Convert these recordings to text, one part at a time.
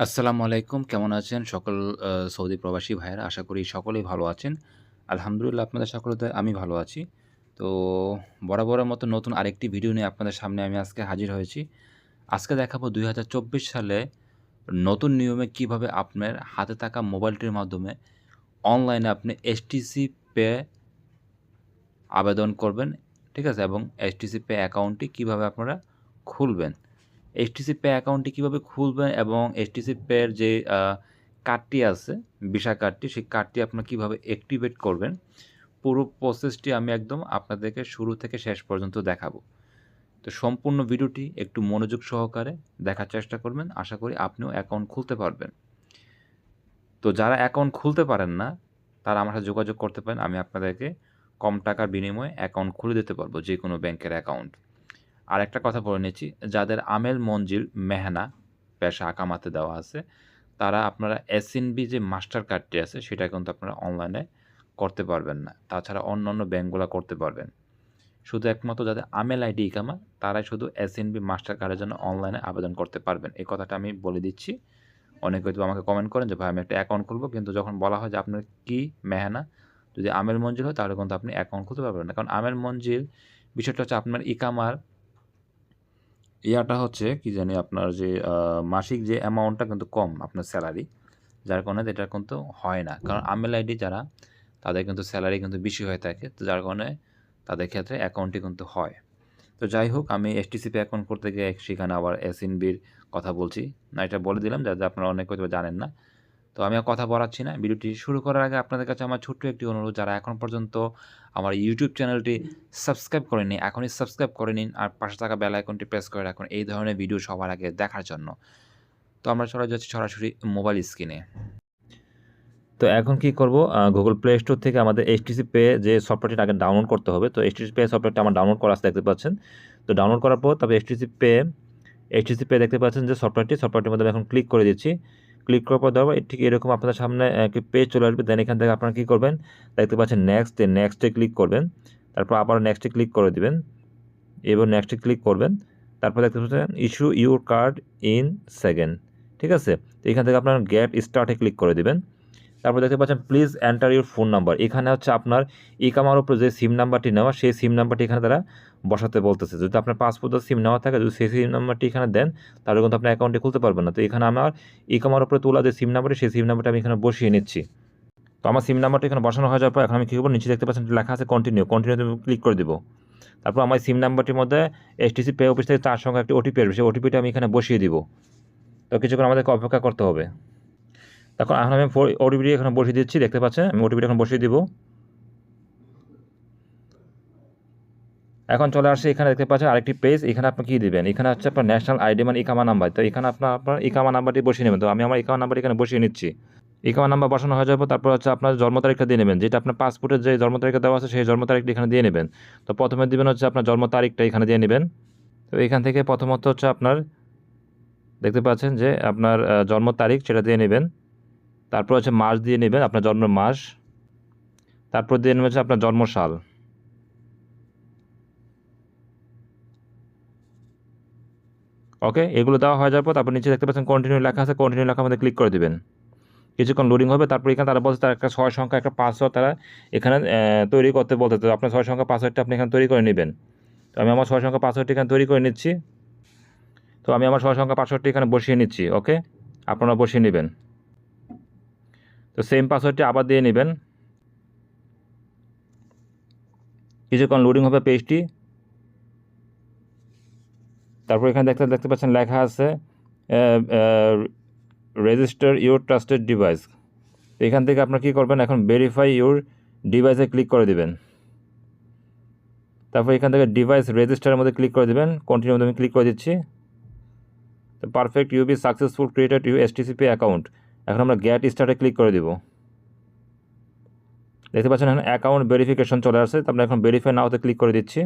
আসসালামু আলাইকুম। কেমন আছেন সকল সৌদি প্রবাসী ভাইয়েরা? আশা করি সকলেই ভালো আছেন। আলহামদুলিল্লাহ আপনাদের সকলের দয়ায় আমি ভালো আছি। তো বরাবরের মতো নতুন আরেকটি ভিডিও নিয়ে আপনাদের সামনে আমি আজকে হাজির হয়েছি। আজকে দেখাবো ২০২৪ সালে নতুন নিয়মে কিভাবে আপনার হাতে থাকা মোবাইলটির মাধ্যমে অনলাইনে আপনি এসটিসি পে আবেদন করবেন, ঠিক আছে? এবং এসটিসি পে অ্যাকাউন্টটি কিভাবে আপনারা খুলবেন। এইচটিসি পে অ্যাকাউন্টটি কীভাবে খুলবেন এবং এইচটিসি পের যে কার্ডটি আছে, ভিসা কার্ডটি, সেই কার্ডটি আপনারা কীভাবে অ্যাক্টিভেট করবেন, পুরো প্রসেসটি আমি একদম আপনাদেরকে শুরু থেকে শেষ পর্যন্ত দেখাবো। তো সম্পূর্ণ ভিডিওটি একটু মনোযোগ সহকারে দেখার চেষ্টা করবেন। আশা করি আপনিও অ্যাকাউন্ট খুলতে পারবেন। তো যারা অ্যাকাউন্ট খুলতে পারেন না, তারা আমার সাথে যোগাযোগ করতে পারেন। আমি আপনাদেরকে কম টাকার বিনিময়ে অ্যাকাউন্ট খুলে দিতে পারবো, যেকোনো ব্যাংকের অ্যাকাউন্ট। আরেকটা কথা বলে নিচ্ছি, যাদের আমেল মঞ্জিল মেহনা পেশা আকামাতে দেওয়া আছে, তারা আপনারা এসএনবি যে মাস্টার কার্ডটি আছে সেটা কিন্তু আপনারা অনলাইনে করতে পারবেন না। তাছাড়া অন্যান্য ব্যাংকগুলা করতে পারবেন। শুধু একমাত্র যাদের আমেল আইডি ইকামা তারাই শুধু এসএনবি মাস্টার কার্ডের জন্য অনলাইনে আবেদন করতে পারবেন। এই কথাটা আমি বলে দিচ্ছি। অনেকে হয়তো আমাকে কমেন্ট করেন যে ভাই আমি একটা অ্যাকাউন্ট খুলবো, কিন্তু যখন বলা হয় যে আপনার কি মেহনা, যদি আমেল মঞ্জিল হয় তাহলে কিন্তু আপনি অ্যাকাউন্ট খুলতে পারবেন না। কারণ আমেল মঞ্জিল বিষয়টা হচ্ছে আপনার ইকামার ইয়াটা হচ্ছে কি জানি আপনার যে মাসিক যে অ্যামাউন্টটা কিন্তু কম আপনার স্যালারি, যার কারণে এটা কিন্তু হয় না। কারণ আমেল আইডি যারা, তাদের কিন্তু স্যালারি কিন্তু বেশি হয়ে থাকে। তো যার কারণে তাদের ক্ষেত্রে অ্যাকাউন্টটি কিন্তু হয়। তো যাই হোক, আমি এসটিসিপি অ্যাকাউন্ট করতে গিয়ে সেখানে আবার এসএনবির কথা বলছি। না, এটা বলে দিলাম যাতে আপনারা অনেকে হয়তো জানেন না। তো আমি আর কথা বাড়াচ্ছি না। ভিডিওটি শুরু করার আগে আপনাদের কাছে আমার ছোট্ট একটি অনুরোধ, যারা এখন পর্যন্ত আমার ইউটিউব চ্যানেলটি সাবস্ক্রাইব করেননি, এখনই সাবস্ক্রাইব করে নিন আর পাশে থাকা বেল আইকনটি প্রেস করে রাখুন এই ধরনের ভিডিও সবার আগে দেখার জন্য। তো আমরা চলে যাচ্ছি সরাসরি মোবাইল স্ক্রিনে। তো এখন কি করব, গুগল প্লে স্টোর থেকে আমাদের এইচটিসি পে যে সফটওয়্যারটি আগে ডাউনলোড করতে হবে। তো এইচটিসি পে সফটওয়্যারটা আমার ডাউনলোড করা আছে, দেখতে পাচ্ছেন। তো ডাউনলোড করার পর তবে এইচটিসি পে দেখতে পাচ্ছেন যে সফটওয়্যারটির মধ্যে আমি এখন ক্লিক করে দিচ্ছি। ক্লিক করার পর ধরো ঠিক এরকম আপনাদের সামনে একটি পেজ চলে আসবে। দেন এখান থেকে আপনারা কী করবেন, দেখতে পাচ্ছেন নেক্সটে ক্লিক করবেন। তারপর আবার নেক্সটে ক্লিক করে দিবেন এবং নেক্সটে ক্লিক করবেন। তারপর দেখতে পাচ্ছেন issue your card in second, ঠিক আছে। তো এখান থেকে আপনার গেট স্টার্টে ক্লিক করে দিবেন। তারপর দেখতে পাচ্ছেন please enter your phone number. এখানে হচ্ছে আপনার ইকামার উপরে যে সিম নাম্বারটি নেওয়া, সেই সিম নাম্বারটি এখানে তারা বসাতে বলতেছে। যদি আপনার পাসপোর্টের সিম নেওয়া থাকে, যদি সেই সিম নাম্বারটি এখানে দেন, তাহলে কিন্তু আপনার অ্যাকাউন্টটি খুলতে পারবেন না। তো এখানে আমার ইকামার উপরে তোলা যে সিম নাম্বারটি, সেই সিম নাম্বারটা আমি এখানে বসিয়ে নিচ্ছি। তো আমার সিম নাম্বারটি এখানে বসানো হয়ে যাওয়ার পর এখন আমি কী করবো, নিচে দেখতে পাচ্ছেন লেখা আছে কন্টিনিউতে ক্লিক করে দেবো। তারপর আমার সিম নাম্বারটির মধ্যে এইচটিসি পে অফিস থেকে 4 সংখ্যা একটি ওটিপি আসবে, সেই ওটিপিটা আমি এখানে বসিয়ে দিব। তো কিছুক্ষণ আমাদেরকে অপেক্ষা করতে হবে। এখন আমি ওটিপিটি এখানে বসিয়ে দিচ্ছি, দেখতে পাচ্ছেন আমি ওটিপিটি এখন বসিয়ে দিব। এখন চলে আসছে, এখানে দেখতে পাচ্ছেন আরেকটি পেজ। এখানে আপনি কী দিবেন, এখানে হচ্ছে আপনার ন্যাশনাল আইডি মানে ইকামা নাম্বার। তো এখানে আপনার ইকামা নাম্বারটি বসিয়ে নেবেন। তো আমি আমার ইকামা নাম্বারটি এখানে বসিয়ে নিচ্ছি। ইকামা নাম্বার বসানো হয়ে যাবে, তারপর হচ্ছে আপনার জন্ম তারিখটা দিয়ে নেবেন, যেটা আপনার পাসপোর্টের যে জন্ম তারিখটা দেওয়া আছে সেই জন্ম তারিখটি এখানে দিয়ে নেবেন। তো প্রথমে দিবেন হচ্ছে আপনার জন্ম তারিখটা এখানে দিয়ে নেবেন। তো এখান থেকে প্রথমত হচ্ছে আপনার দেখতে পাচ্ছেন যে আপনার জন্ম তারিখ, সেটা দিয়ে নেবেন। তারপর হচ্ছে মাস দিয়ে নেবেন, আপনার জন্মের মাস। তারপর দিয়ে নেবেন হচ্ছে আপনার জন্মসাল। ওকে, এগুলো দেওয়া হয়ে যাওয়ার পর তারপর নিচে দেখতে পাচ্ছেন কন্টিনিউ লেখা আছে, কন্টিনিউ লেখার মধ্যে ক্লিক করে দেবেন। কিছুক্ষণ লোডিং হবে। তারপর এখানে তারা বলছে তার একটা 6 সংখ্যা একটা পাসওয়ার্ড তারা এখানে তৈরি করতে বলতে। তো আপনার 6 সংখ্যা পাসওয়ার্ডটা আপনি এখানে তৈরি করে নেবেন। তো আমি আমার 6 সংখ্যা পাসওয়ার্ডটি এখানে তৈরি করে নিচ্ছি। তো আমি আমার 6 সংখ্যা পাসওয়ার্ডটি এখানে বসিয়ে নিচ্ছি। ওকে, আপনারা বসিয়ে নেবেন। তো সেম পাসওয়ার্ডটি আবার দিয়ে নেবেন। কিছুক্ষণ লোডিং হবে পেজটি। তারপর এখানে দেখতে পাচ্ছেন লেখা আছে রেজিস্টার ইউর ট্রাস্টেড ডিভাইস। তো এখান থেকে আপনার কী করবেন, এখন ভেরিফাই ইউর ডিভাইসে ক্লিক করে দেবেন। তারপর এখান থেকে ডিভাইস রেজিস্টারের মধ্যে ক্লিক করে দেবেন। কন্টিনিউ মধ্যে আমি ক্লিক করে দিচ্ছি। তো perfect, you be successful created you STCP account. এখন আমরা গেট স্টার্টে ক্লিক করে দেব। দেখতে পাচ্ছেন এখন অ্যাকাউন্ট ভেরিফিকেশন চলে আসছে। তো আমরা এখন ভেরিফাই নাওতে ক্লিক করে দিচ্ছি।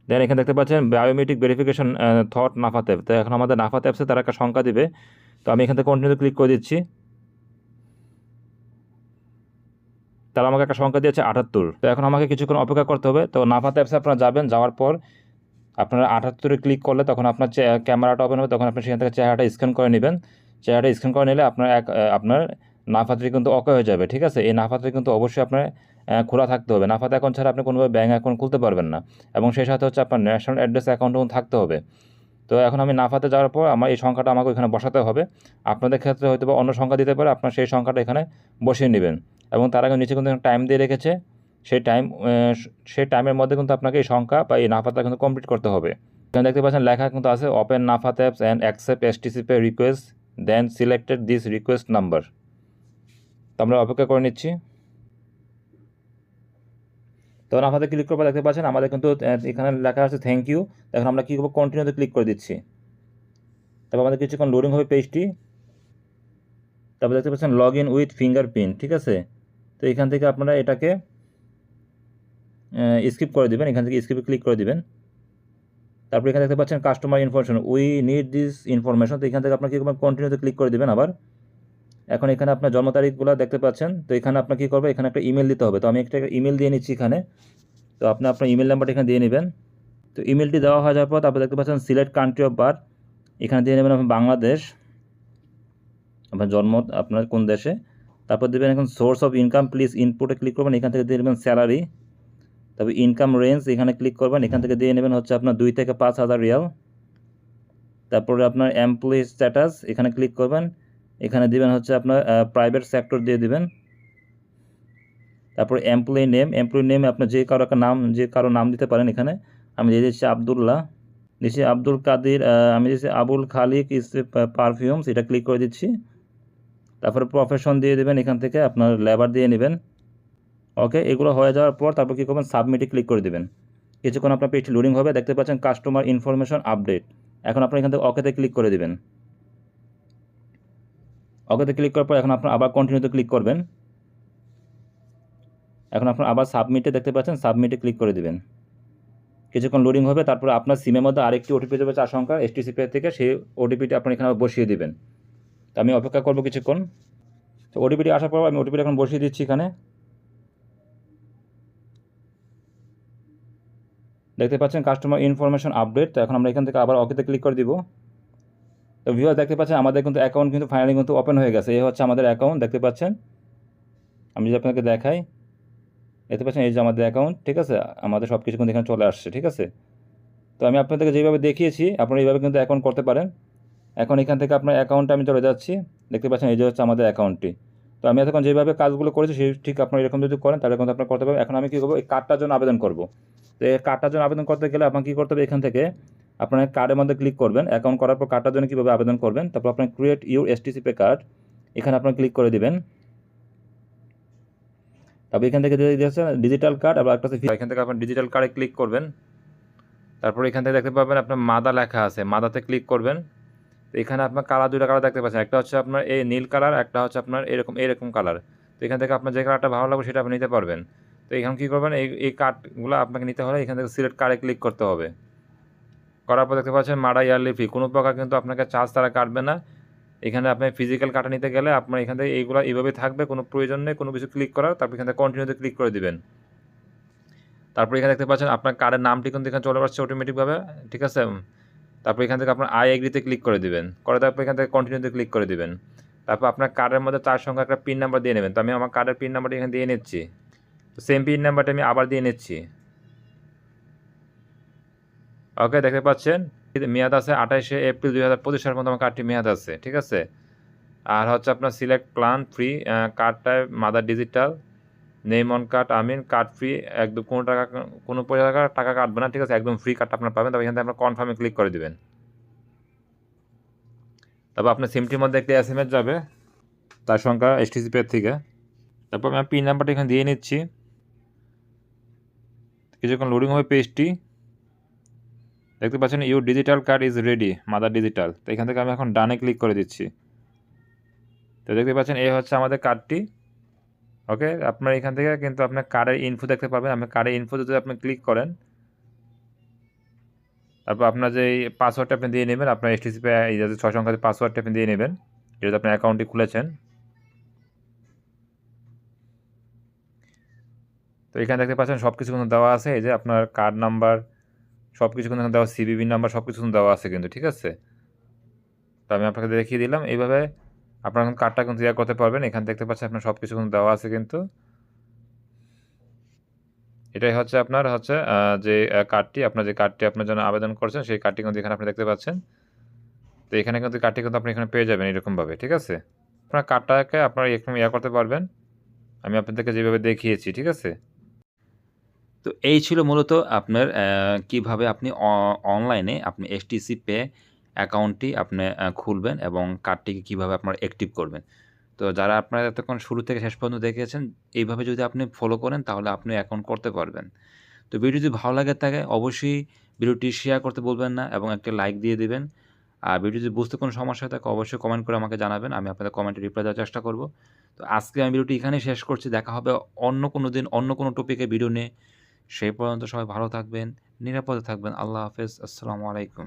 দেন এখানে দেখতে পাচ্ছেন বায়োমেট্রিক ভেরিফিকেশন থট নাফাত অ্যাপ। তো এখন আমাদের নাফাত অ্যাপসে তারা একটা সংখ্যা দিবে। তো আমি এখান থেকে কন্টিনিউ ক্লিক করে দিচ্ছি। তারা আমাকে একটা সংখ্যা দিয়েছে 78। তো এখন আমাকে কিছুক্ষণ অপেক্ষা করতে হবে। তো নাফাত অ্যাপসে আপনারা যাবেন, যাওয়ার পর আপনারা 78 ক্লিক করলে তখন আপনার ক্যামেরাটা ওপেন হবে, তখন আপনি সেখান থেকে চেহারাটা স্ক্যান করে নেবেন। চেহারাটা স্ক্যান করে নিলে আপনার নাফাত্রি কিন্তু ওকে হয়ে যাবে, ঠিক আছে? এই নাফাত্রি কিন্তু অবশ্যই আপনার খোলা থাকতে হবে। নাফাত অ্যাকাউন্ট ছাড়া আপনি কোনোভাবে ব্যাঙ্ক অ্যাকাউন্ট খুলতে পারবেন না, এবং সেই সাথে হচ্ছে আপনার ন্যাশনাল অ্যাড্রেস অ্যাকাউন্টও থাকতে হবে। তো এখন আমি নাফাতে যাওয়ার পর আমার এই সংখ্যাটা আমাকে ওইখানে বসাতে হবে। আপনাদের ক্ষেত্রে হয়তো বা অন্য সংখ্যা দিতে পারে, আপনার সেই সংখ্যাটা এখানে বসিয়ে নেবেন। এবং তার আগে নিচে কিন্তু টাইম দিয়ে রেখেছে, সেই টাইমের মধ্যে কিন্তু আপনাকে এই সংখ্যা বা এই নাফাতটা কিন্তু কমপ্লিট করতে হবে। এখানে দেখতে পাচ্ছেন লেখা কিন্তু আছে open Nafath apps and accept STC pay request then selected this request number. তো আমরা অপেক্ষা করে নিচ্ছি। তো নাফাতে ক্লিক করবো, দেখতে পাচ্ছেন আমাদের কিন্তু এখানে লেখা আছে থ্যাংক ইউ। এখন আমরা কী করবো, কন্টিনিউতে ক্লিক করে দিচ্ছি। তারপর আমাদের কিছুক্ষণ লোডিং হবে পেজটি। তারপর দেখতে পাচ্ছেন লগ ইন উইথ ফিঙ্গারপ্রিন্ট, ঠিক আছে? তো এখান থেকে আপনারা এটাকে স্কিপ করে দেবেন, এখান থেকে স্কিপে ক্লিক করে দেবেন। তারপর এখানে দেখতে পাচ্ছেন customer information, we need this information. তো এখান থেকে আপনার কী করবেন, কন্টিনিউতে ক্লিক করে দেবেন আবার। এখন এখানে আপনার জন্ম তারিখগুলো দেখতে পাচ্ছেন। তো এখানে আপনার কী করবে, এখানে একটা ইমেল দিতে হবে। তো আমি একটা ইমেল দিয়ে নিচ্ছি এখানে। তো আপনি আপনার ইমেল নাম্বারটা এখানে দিয়ে নেবেন। তো ইমেলটি দেওয়া হয়ে যাওয়ার পর তারপর দেখতে পাচ্ছেন সিলেক্ট কান্ট্রি অফ বার্থ, এখানে দিয়ে নেবেন আপনি বাংলাদেশ, আপনার জন্ম আপনার কোন দেশে। তারপর দেবেন এখন সোর্স অফ ইনকাম প্লিজ ইনপুটে ক্লিক করবেন, এখান থেকে দিয়ে নেবেন স্যালারি। তবে ইনকাম রেঞ্জ এখানে ক্লিক করবেন, এখান থেকে দিয়ে নেবেন হচ্ছে আপনার 2 থেকে 5,000 রিয়াল। তারপরে আপনার এমপ্লয়ি স্ট্যাটাস এখানে ক্লিক করবেন, এখানে দিবেন হচ্ছে আপনার প্রাইভেট সেক্টর দিয়ে দিবেন। তারপরে এমপ্লয়ি নেম আপনার যে কারো নাম দিতে পারেন। এখানে আমি দিয়ে দিচ্ছি আবদুল্লাহ, দিচ্ছি আব্দুল কাদির, আমি দিচ্ছি আবুল খালিক পারফিউমস, এটা ক্লিক করে দিচ্ছি। তারপরে প্রফেশন দিয়ে দেবেন, এখান থেকে আপনার লেবার দিয়ে নেবেন। ওকে, এগুলো হয়ে যাওয়ার পর তারপর কী করবেন, সাবমিটে ক্লিক করে দেবেন। কিছুক্ষণ আপনার পেজটি লোডিং হবে, দেখতে পাচ্ছেন কাস্টমার ইনফরমেশন আপডেট। এখন আপনার এখান থেকে ওকেতে ক্লিক করে দেবেন। ওকেতে ক্লিক করার পর এখন আপনার আবার কন্টিনিউতে ক্লিক করবেন। এখন আপনার আবার সাবমিটে দেখতে পাচ্ছেন, সাবমিটে ক্লিক করে দেবেন। কিছুক্ষণ লোডিং হবে, তারপরে আপনার সিমের মধ্যে আরেকটি ওটিপি যাবে 4 সংখ্যার এসটিসি পে থেকে, সেই ওটিপিটি আপনি এখানে বসিয়ে দেবেন। তো আমি অপেক্ষা করবো কিছুক্ষণ। তো ওটিপিটি আসার পর আমি ওটিপিটি এখন বসিয়ে দিচ্ছি এখানে। দেখতে পাচ্ছেন কাস্টমার ইনফরমেশন আপডেট। তো এখন আমরা এখান থেকে আবার ওকেতে ক্লিক করে দিব। তো ভিউয়ার দেখতে পাচ্ছেন আমাদের কিন্তু অ্যাকাউন্ট কিন্তু ফাইনালি কিন্তু ওপেন হয়ে গেছে। এই হচ্ছে আমাদের অ্যাকাউন্ট, দেখতে পাচ্ছেন। আমি যদি আপনাকে দেখাই, দেখতে পাচ্ছেন এই যে আমাদের অ্যাকাউন্ট, ঠিক আছে? আমাদের সব কিছু কিন্তু এখানে চলে আসছে, ঠিক আছে? তো আমি আপনাদেরকে যেভাবে দেখিয়েছি আপনারা এইভাবে কিন্তু অ্যাকাউন্ট করতে পারেন। এখন এখান থেকে আপনার অ্যাকাউন্টে আমি চলে যাচ্ছি, দেখতে পাচ্ছেন এই যে হচ্ছে আমাদের অ্যাকাউন্টটি। তো আমি এতক্ষণ যেভাবে কাজগুলো করেছি সেই ঠিক আপনারা এরকম যদি করেন তাহলে কিন্তু আপনারা করতে পারবেন। এখন আমি কী করবো, এই কার্ডটার জন্য আবেদন করব। তো এই কার্ডটার জন্য আবেদন করতে গেলে আপনার কী করতে হবে, এখান থেকে আপনার কার্ডের মধ্যে ক্লিক করবেন। অ্যাকাউন্ট করার পর কার্ডটার জন্য কীভাবে আবেদন করবেন, তারপর আপনার create your STC pay card, এখানে আপনার ক্লিক করে দিবেন। তারপর এখান থেকে দিয়েছে ডিজিটাল কার্ড, আবার একটা এখান থেকে আপনার ডিজিটাল কার্ডে ক্লিক করবেন। তারপর এখান থেকে দেখতে পাবেন আপনার মাদা লেখা আছে, মাদাতে ক্লিক করবেন। তো এখানে আপনার কালার 2টা কালার দেখতে পাচ্ছেন, একটা হচ্ছে আপনার এই নীল কালার, একটা হচ্ছে আপনার এরকম কালার। তো এখান থেকে আপনার যে কালারটা ভালো লাগবে সেটা আপনি নিতে পারবেন। তো এখানে কী করবেন, এই কার্ডগুলো আপনাকে নিতে হলে এখান থেকে সিলেক্ট কার্ডে ক্লিক করতে হবে। করার পর দেখতে পাচ্ছেন মাডা ইয়ারলি ফি, কোনো প্রকার কিন্তু আপনাকে চার্জ তারা কাটবে না। এখানে আপনি ফিজিক্যাল কার্ডটা নিতে গেলে আপনার এখান থেকে এইগুলো এইভাবে থাকবে, কোনো প্রয়োজন নেই কোনো কিছু ক্লিক করার। তারপর এখান থেকে কন্টিনিউতে ক্লিক করে দিবেন। তারপর এখানে দেখতে পাচ্ছেন আপনার কার্ডের নামটি কিন্তু এখানে চলে আসছে অটোমেটিকভাবে, ঠিক আছে? তারপর এখান থেকে আপনার আই এগ্রিতে ক্লিক করে দিবেন, করে তারপর এখান থেকে কন্টিনিউতে ক্লিক করে দিবেন। তারপর আপনার কার্ডের মধ্যে 4 সংখ্যা একটা পিন নাম্বার দিয়ে নেবেন। তো আমি আমার কার্ডের পিন নাম্বারটা এখানে দিয়ে নিচ্ছি। তো সেম পিন নাম্বারটা আমি আবার দিয়ে নিচ্ছি। ওকে, দেখতে পাচ্ছেন মেয়াদ আছে 28শে এপ্রিল 2025 সালের মধ্যে আমার কার্ডটি মেয়াদ আছে, ঠিক আছে? আর হচ্ছে আপনার সিলেক্ট প্ল্যান ফ্রি, কার্ডটায় mother digital name on card, আমিন কার্ড ফ্রি, একদম কোনো টাকা কাটবে না, ঠিক আছে? একদম ফ্রি কার্ডটা আপনার পাবেন। তবে এখান থেকে আপনার কনফার্মে ক্লিক করে দেবেন। তারপর আপনার সিমটির মধ্যে একটি SMS যাবে, তার সংখ্যা এসটিসি পে থেকে। তারপর আমি পিন নাম্বারটা এখানে দিয়ে নিচ্ছি। কিছুক্ষণ লোডিং হবে পেজটি। দেখতে পাচ্ছেন your digital card is ready, mother digital. তো এখান থেকে আমি এখন ডানে ক্লিক করে দিচ্ছি। তো দেখতে পাচ্ছেন এই হচ্ছে আমাদের কার্ডটি। ওকে, আপনার এখান থেকে কিন্তু আপনার কার্ডের ইনফো দেখতে পাবেন। আপনার কার্ডের ইনফো যদি আপনি ক্লিক করেন, তারপর আপনার যে পাসওয়ার্ডটা আপনি দিয়ে নেবেন, আপনার এসটিসি পে এই যে 6 সংখ্যার পাসওয়ার্ডটা আপনি দিয়ে নেবেন যেহেতু আপনার অ্যাকাউন্টটি খুলেছেন। তো এখানে দেখতে পাচ্ছেন সব কিছু কিন্তু দেওয়া আছে, এই যে আপনার কার্ড নাম্বার, সব কিছু কিন্তু এখানে দেওয়া, সিভিভি নাম্বার সব কিছু দেওয়া আছে কিন্তু, ঠিক আছে? তো আমি আপনাকে দেখিয়ে দিলাম। এইভাবে আপনার এখন কার্ডটা কিন্তু ইয়া করতে পারবেন। এখানে দেখতে পাচ্ছেন আপনার সব কিছু কিন্তু দেওয়া আছে কিন্তু। এটাই হচ্ছে আপনার হচ্ছে যে কার্ডটি, আপনার যে কার্ডটি আপনার জন্য আবেদন করছেন, সেই কার্ডটি কিন্তু এখানে আপনি দেখতে পাচ্ছেন। তো এখানে কিন্তু কার্ডটি কিন্তু আপনি এখানে পেয়ে যাবেন এরকমভাবে, ঠিক আছে? আপনার কার্ডটাকে আপনারা এরকম ইয়া করতে পারবেন। আমি আপনাদেরকে যেভাবে দেখিয়েছি, ঠিক আছে? তো এই ছিল মূলত আপনার কিভাবে আপনি অনলাইনে আপনি এসটিসি পে অ্যাকাউন্টটি আপনি খুলবেন এবং কার্ডটিকে কিভাবে আপনারা অ্যাক্টিভ করবেন। তো যারা আপনারা এতক্ষণ শুরু থেকে শেষ পর্যন্ত দেখেছেন, এইভাবে যদি আপনি ফলো করেন তাহলে আপনি অ্যাকাউন্ট করতে পারবেন। তো ভিডিও যদি ভালো লাগে থাকে অবশ্যই ভিডিওটি শেয়ার করতে ভুলবেন না এবং একটা লাইক দিয়ে দিবেন। আর ভিডিও যদি বুঝতে কোনো সমস্যা হয় থাকে অবশ্যই কমেন্ট করে আমাকে জানাবেন। আমি আপনাদের কমেন্টে রিপ্লাই দেওয়ার চেষ্টা করব। তো আজকে আমি ভিডিওটি এখানেই শেষ করছি। দেখা হবে অন্য কোনো দিন অন্য কোনো টপিকে ভিডিও নিয়ে। সেই পর্যন্ত সবাই ভালো থাকবেন, নিরাপদে থাকবেন। আল্লাহ হাফেজ। আসসালামু আলাইকুম।